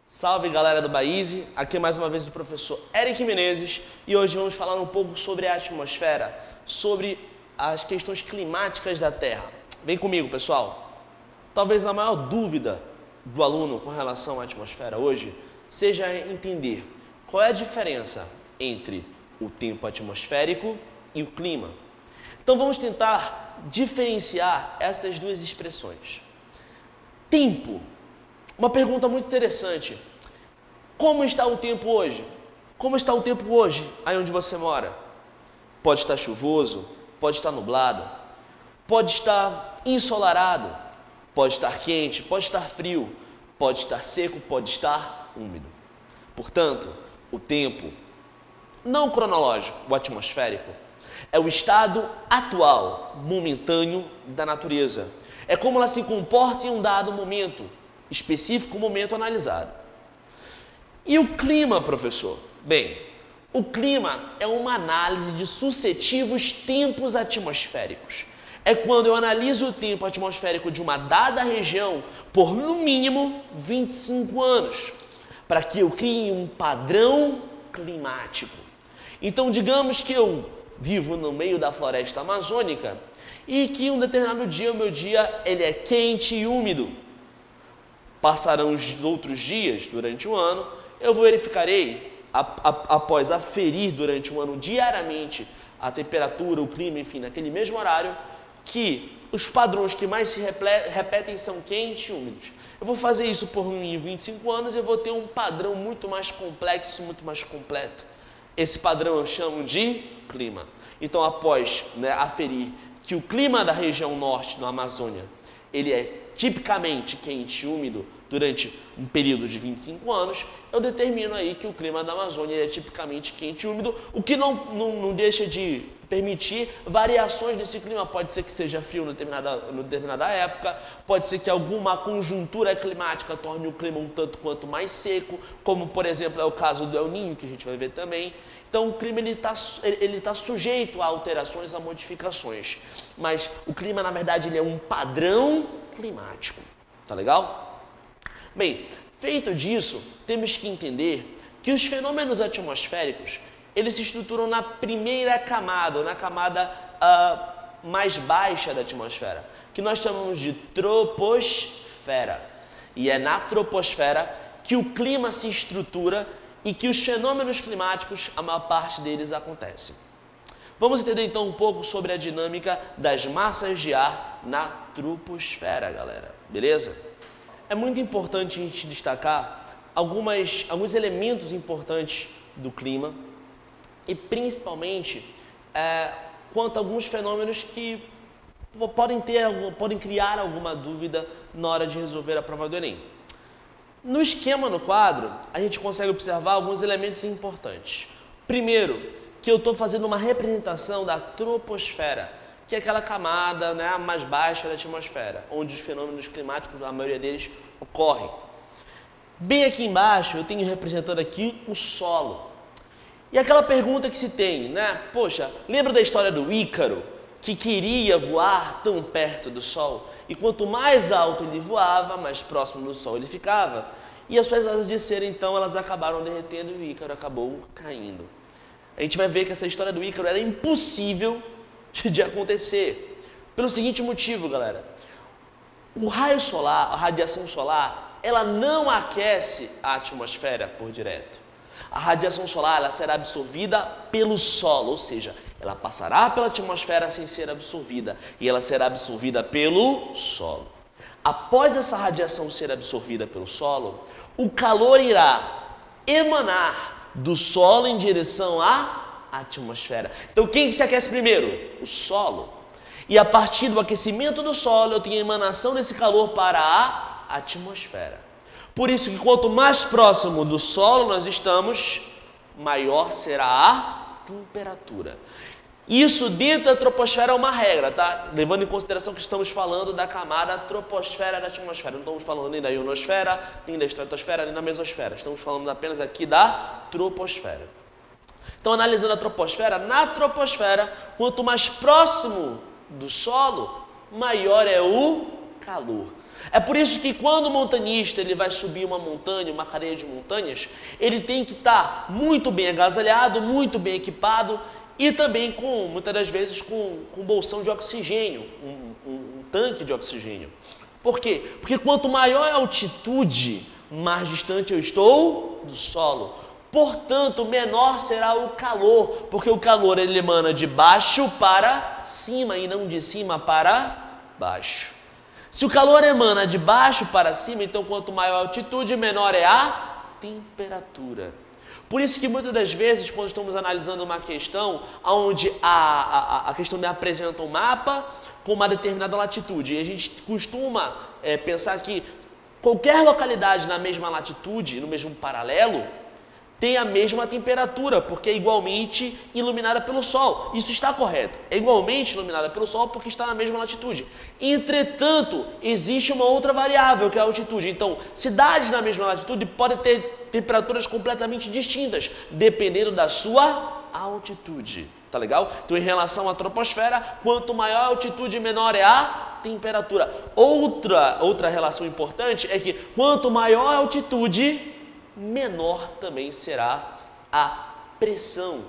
Salve galera do Baíse, aqui mais uma vez o professor Eric Menezes e hoje vamos falar um pouco sobre a atmosfera, sobre as questões climáticas da Terra. Vem comigo, pessoal. Talvez a maior dúvida do aluno com relação à atmosfera hoje seja entender qual é a diferença entre o tempo atmosférico e o clima. Então vamos tentar diferenciar essas duas expressões. Tempo. Uma pergunta muito interessante. Como está o tempo hoje? Como está o tempo hoje aí onde você mora? Pode estar chuvoso, pode estar nublado, pode estar ensolarado, pode estar quente, pode estar frio, pode estar seco, pode estar úmido. Portanto, o tempo, não cronológico, o atmosférico, é o estado atual, momentâneo da natureza. É como ela se comporta em um dado momento, específico momento analisado. E o clima, professor? Bem, o clima é uma análise de sucessivos tempos atmosféricos. É quando eu analiso o tempo atmosférico de uma dada região por no mínimo 25 anos, para que eu crie um padrão climático. Então, digamos que eu vivo no meio da floresta amazônica e que um determinado dia, o meu dia, ele é quente e úmido. Passarão os outros dias durante o ano, eu verificarei, após aferir durante o ano diariamente a temperatura, o clima, enfim, naquele mesmo horário, que os padrões que mais se repetem são quentes e úmidos. Eu vou fazer isso por 25 anos e eu vou ter um padrão muito mais complexo, muito mais completo. Esse padrão eu chamo de clima. Então, após aferir que o clima da região norte, na Amazônia, ele é tipicamente quente e úmido durante um período de 25 anos, eu determino aí que o clima da Amazônia é tipicamente quente e úmido, o que não deixa de permitir variações desse clima. Pode ser que seja frio em determinada época, pode ser que alguma conjuntura climática torne o clima um tanto quanto mais seco, como por exemplo é o caso do El Niño, que a gente vai ver também. Então o clima ele tá sujeito a alterações, a modificações, mas o clima na verdade ele é um padrão climático, tá legal? Bem, feito disso, temos que entender que os fenômenos atmosféricos, eles se estruturam na primeira camada, ou na camada mais baixa da atmosfera, que nós chamamos de troposfera. E é na troposfera que o clima se estrutura e que os fenômenos climáticos, a maior parte deles acontecem. Vamos entender então um pouco sobre a dinâmica das massas de ar na troposfera, galera. Beleza? É muito importante a gente destacar alguns elementos importantes do clima e principalmente quanto a alguns fenômenos que podem criar alguma dúvida na hora de resolver a prova do Enem. No esquema no quadro, a gente consegue observar alguns elementos importantes. Primeiro, que eu estou fazendo uma representação da troposfera, que é aquela camada mais baixa da atmosfera, onde os fenômenos climáticos, a maioria deles, ocorrem. Bem aqui embaixo, eu tenho representando aqui o solo. E aquela pergunta que se tem, Poxa, lembra da história do Ícaro, que queria voar tão perto do Sol? E quanto mais alto ele voava, mais próximo do Sol ele ficava. E as suas asas de cera, então, elas acabaram derretendo e o Ícaro acabou caindo. A gente vai ver que essa história do Ícaro era impossível de acontecer. Pelo seguinte motivo, galera. O raio solar, a radiação solar, ela não aquece a atmosfera por direto. A radiação solar ela será absorvida pelo solo, ou seja, ela passará pela atmosfera sem ser absorvida e ela será absorvida pelo solo. Após essa radiação ser absorvida pelo solo, o calor irá emanar do solo em direção à atmosfera. Então quem se aquece primeiro? O solo. E a partir do aquecimento do solo eu tenho a emanação desse calor para a atmosfera. Por isso que quanto mais próximo do solo nós estamos, maior será a temperatura. Isso dentro da troposfera é uma regra, tá? Levando em consideração que estamos falando da camada troposfera da atmosfera. Não estamos falando nem da ionosfera, nem da estratosfera, nem da mesosfera. Estamos falando apenas aqui da troposfera. Então, analisando a troposfera, na troposfera, quanto mais próximo do solo, maior é o calor. É por isso que quando o montanhista ele vai subir uma montanha, uma cadeia de montanhas, ele tem que estar muito bem agasalhado, muito bem equipado e também muitas das vezes com bolsão de oxigênio, um tanque de oxigênio. Por quê? Porque quanto maior a altitude, mais distante eu estou do solo. Portanto, menor será o calor, porque o calor ele emana de baixo para cima e não de cima para baixo. Se o calor emana de baixo para cima, então quanto maior a altitude, menor é a temperatura. Por isso que muitas das vezes, quando estamos analisando uma questão, onde a questão me apresenta um mapa com uma determinada latitude, e a gente costuma pensar que qualquer localidade na mesma latitude, no mesmo paralelo, tem a mesma temperatura, porque é igualmente iluminada pelo Sol. Isso está correto. É igualmente iluminada pelo Sol porque está na mesma latitude. Entretanto, existe uma outra variável, que é a altitude. Então, cidades na mesma latitude podem ter temperaturas completamente distintas, dependendo da sua altitude. Tá legal? Então, em relação à troposfera, quanto maior a altitude, menor é a temperatura. Outra relação importante é que quanto maior a altitude, menor também será a pressão.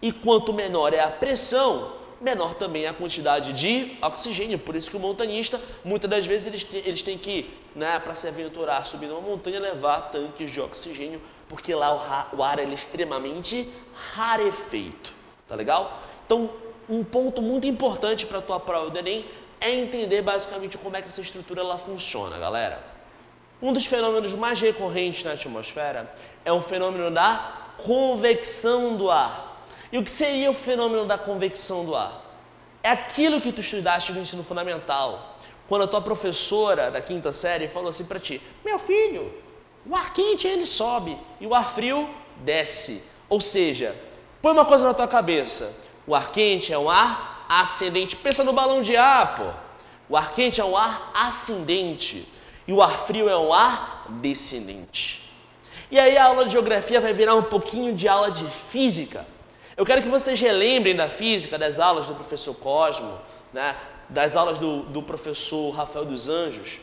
E quanto menor é a pressão, menor também é a quantidade de oxigênio. Por isso que o montanhista, muitas das vezes, eles têm que, para se aventurar, subir uma montanha, levar tanques de oxigênio, porque lá o ar é extremamente rarefeito. Tá legal? Então, um ponto muito importante para a tua prova do Enem é entender basicamente como é que essa estrutura ela funciona, galera. Um dos fenômenos mais recorrentes na atmosfera é o fenômeno da convecção do ar. E o que seria o fenômeno da convecção do ar? É aquilo que tu estudaste no ensino fundamental, quando a tua professora da quinta série falou assim para ti: meu filho, o ar quente ele sobe e o ar frio desce. Ou seja, põe uma coisa na tua cabeça, o ar quente é um ar ascendente. Pensa no balão de ar, pô. O ar quente é um ar ascendente. E o ar frio é um ar descendente. E aí a aula de geografia vai virar um pouquinho de aula de física. Eu quero que vocês relembrem da física, das aulas do professor Cosmo, das aulas do professor Rafael dos Anjos.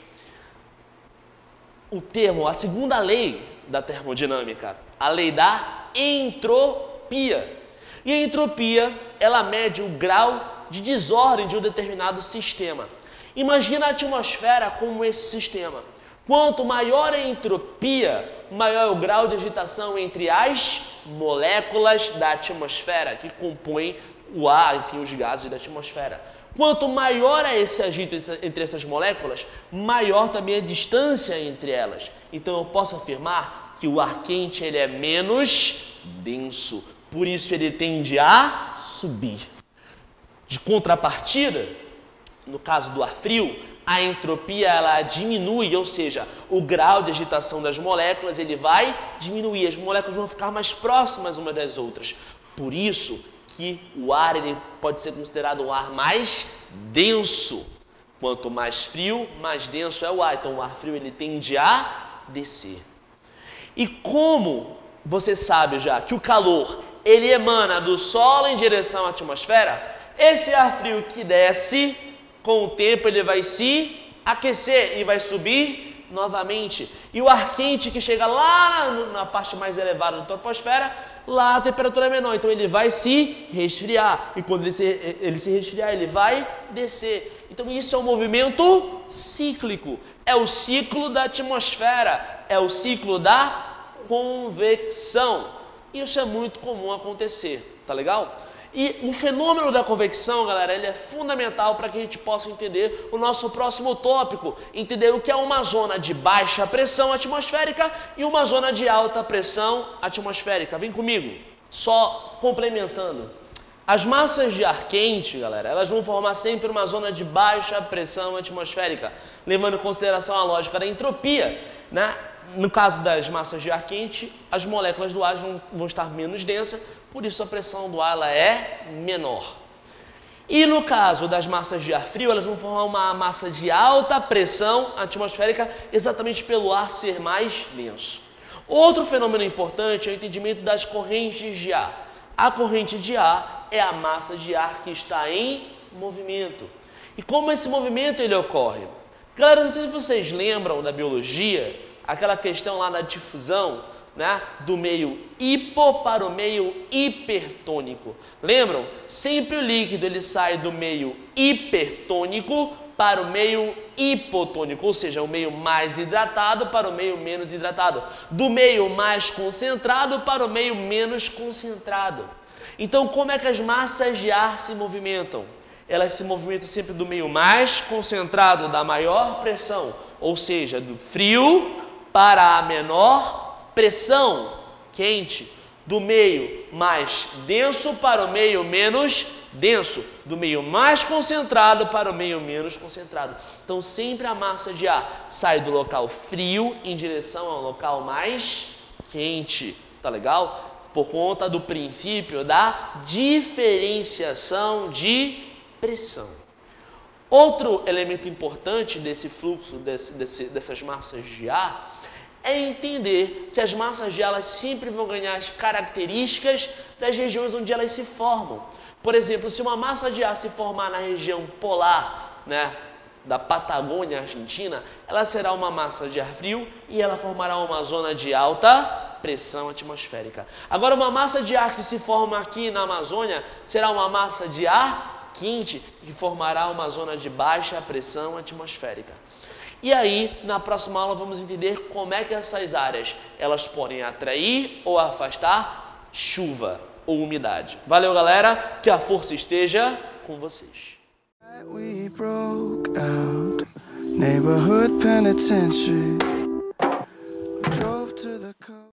A segunda lei da termodinâmica, a lei da entropia. E a entropia, ela mede o grau de desordem de um determinado sistema. Imagina a atmosfera como esse sistema. Quanto maior a entropia, maior é o grau de agitação entre as moléculas da atmosfera, que compõem o ar, enfim, os gases da atmosfera. Quanto maior é esse agito entre essas moléculas, maior também a distância entre elas. Então eu posso afirmar que o ar quente ele é menos denso, por isso ele tende a subir. De contrapartida, no caso do ar frio, a entropia ela diminui, ou seja, o grau de agitação das moléculas ele vai diminuir, as moléculas vão ficar mais próximas umas das outras. Por isso que o ar ele pode ser considerado um ar mais denso. Quanto mais frio, mais denso é o ar. Então o ar frio ele tende a descer. E como você sabe já que o calor ele emana do solo em direção à atmosfera, esse ar frio que desce, com o tempo ele vai se aquecer e vai subir novamente. E o ar quente que chega lá na parte mais elevada da troposfera, lá a temperatura é menor, então ele vai se resfriar. E quando ele se resfriar, ele vai descer. Então isso é um movimento cíclico. É o ciclo da atmosfera, é o ciclo da convecção. Isso é muito comum acontecer, tá legal? E o fenômeno da convecção, galera, ele é fundamental para que a gente possa entender o nosso próximo tópico, entender o que é uma zona de baixa pressão atmosférica e uma zona de alta pressão atmosférica. Vem comigo, só complementando. As massas de ar quente, galera, elas vão formar sempre uma zona de baixa pressão atmosférica, levando em consideração a lógica da entropia, né? No caso das massas de ar quente, as moléculas do ar vão estar menos densas, por isso a pressão do ar ela é menor. E no caso das massas de ar frio, elas vão formar uma massa de alta pressão atmosférica, exatamente pelo ar ser mais denso. Outro fenômeno importante é o entendimento das correntes de ar. A corrente de ar é a massa de ar que está em movimento. E como esse movimento ele ocorre? Galera, não sei se vocês lembram da biologia, aquela questão lá da difusão, né, do meio hipo para o meio hipertônico. Lembram? Sempre o líquido ele sai do meio hipertônico para o meio hipotônico, ou seja, o meio mais hidratado para o meio menos hidratado, do meio mais concentrado para o meio menos concentrado. Então, como é que as massas de ar se movimentam? Elas se movimentam sempre do meio mais concentrado, da maior pressão, ou seja, do frio para a menor pressão, quente, do meio mais denso para o meio menos denso, do meio mais concentrado para o meio menos concentrado. Então, sempre a massa de ar sai do local frio em direção ao local mais quente, tá legal? Por conta do princípio da diferenciação de pressão. Outro elemento importante desse fluxo, dessas massas de ar, é entender que as massas de ar elas sempre vão ganhar as características das regiões onde elas se formam. Por exemplo, se uma massa de ar se formar na região polar, né, da Patagônia Argentina, ela será uma massa de ar frio e ela formará uma zona de alta pressão atmosférica. Agora, uma massa de ar que se forma aqui na Amazônia será uma massa de ar quente que formará uma zona de baixa pressão atmosférica. E aí, na próxima aula, vamos entender como é que essas áreas elas podem atrair ou afastar chuva ou umidade. Valeu, galera, que a força esteja com vocês. We broke out, neighborhood penitentiary.